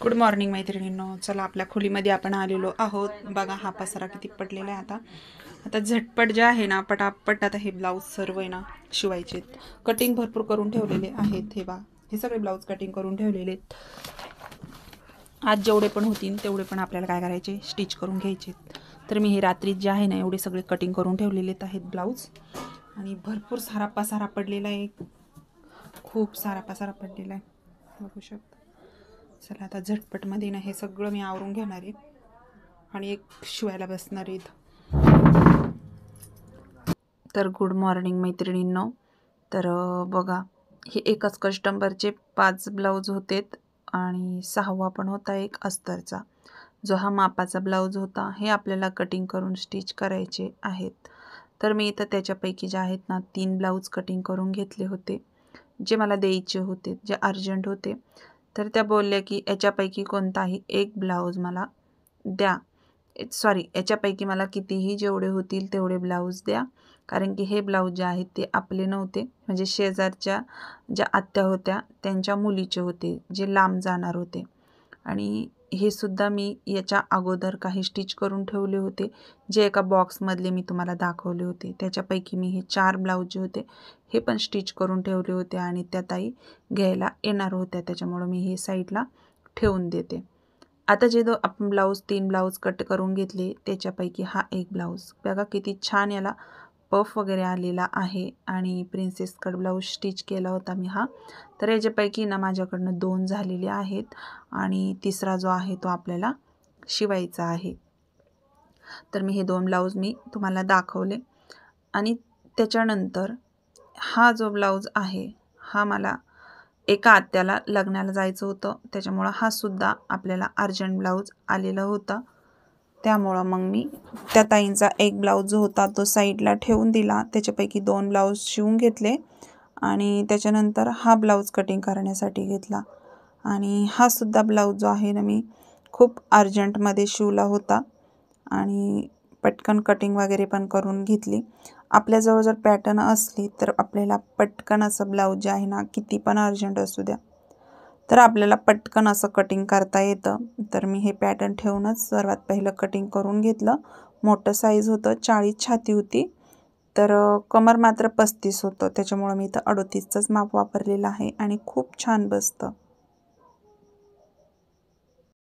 Good morning मैत्रिणींनो. चला आपल्या खोलीमध्ये आपण आलेलो आहोत. बघा हा पसारा किती पडलेला आहे. आता झटपट जे आहे ना, पटापट आता हे ब्लाऊज सर्व आहे ना शिवायचे. कटिंग भरपूर करून ठेवलेले आहेत. हे बघा, हे सगळे ब्लाऊज कटिंग करून ठेवलेले आहेत. आज जेवढे पण होतील तेवढे पण आपल्याला काय करायचे, स्टिच करून घ्यायचे. तर मी हे रात्री जे आहे ना एवढे सगळे कटिंग करून ठेवलेले आहेत ब्लाऊज. आणि भरपूर सारा पसारा पडलेला आहे, खूप सारा पसारा पडलेला आहे, बघू शकता. चला आता झटपटमध्ये ना हे सगळं मी आवरून घेणार आहे आणि एक शिवायला बसणार आहे. तर गुड मॉर्निंग मैत्रिणींनो. तर बघा, हे एकच कस्टमरचे 5 ब्लाऊज होतेत आणि 6वा पण होता एक अस्तरचा. जो हा मापाचा ब्लाऊज होता हे आपल्याला कटिंग करून स्टिच करायचे आहेत. तर मी इथं त्याच्यापैकी जे आहेत ना 3 ब्लाऊज कटिंग करून घेतले होते, जे मला द्यायचे होते, जे अर्जंट होते. तर त्या बोलल्या की याच्यापैकी कोणताही एक ब्लाऊज मला द्या. सॉरी, याच्यापैकी मला कितीही जेवढे होतील तेवढे ब्लाऊज द्या, कारण की हे ब्लाऊज जे आहेत ते आपले नव्हते, म्हणजे शेजारच्या ज्या आत्या होत्या त्यांच्या मुलीचे होते, जे लांब जाणार होते. आणि हे सुद्धा मी याच्या अगोदर काही स्टिच करून ठेवले होते, जे एका बॉक्समधले मी तुम्हाला दाखवले होते. त्याच्यापैकी मी हे 4 ब्लाऊज जे होते हे पण स्टिच करून ठेवले होते आणि त्या ताई घ्यायला येणार होत्या, त्याच्यामुळं मी हे साईडला ठेवून देते. आता जे आपण 3 ब्लाऊज कट करून घेतले त्याच्यापैकी हा एक ब्लाऊज बघा किती छान याला पफ वगैरे आलेला आहे आणि प्रिन्सेस कट ब्लाऊज स्टिच केला होता मी हा. तर याच्यापैकी ना माझ्याकडनं 2 झालेले आहेत आणि तिसरा जो आहे तो आपल्याला शिवायचा आहे. तर मी हे 2 ब्लाऊज मी तुम्हाला दाखवले. आणि त्याच्यानंतर हा जो ब्लाऊज आहे हा मला एका आत्याला लग्नाला जायचं होतं, त्याच्यामुळं हा सुद्धा आपल्याला अर्जंट ब्लाऊज आलेला होता. त्यामुळं मग मी त्या ताईंचा एक ब्लाऊज जो होता तो साईडला ठेवून दिला, त्याच्यापैकी 2 ब्लाऊज शिवून घेतले आणि त्याच्यानंतर हा ब्लाऊज कटिंग करण्यासाठी घेतला. आणि हा सुद्धा ब्लाऊज जो आहे ना मी खूप अर्जंटमध्ये शिवला होता आणि पटकन कटिंग वगैरे पण करून घेतली. आपल्याजवळ जर पॅटर्न असली तर आपल्याला पटकन असं ब्लाऊज जे आहे ना किती पण अर्जंट असू द्या तर आपल्याला पटकन असं कटिंग करता येतं. तर मी हे पॅटर्न ठेवूनच सर्वात पहिलं कटिंग करून घेतलं. मोठं साईज होतं, 40 छाती होती, तर कमर मात्र 35 होतं, त्याच्यामुळं मी इथं 38चंच माप वापरलेलं आहे आणि खूप छान बसतं.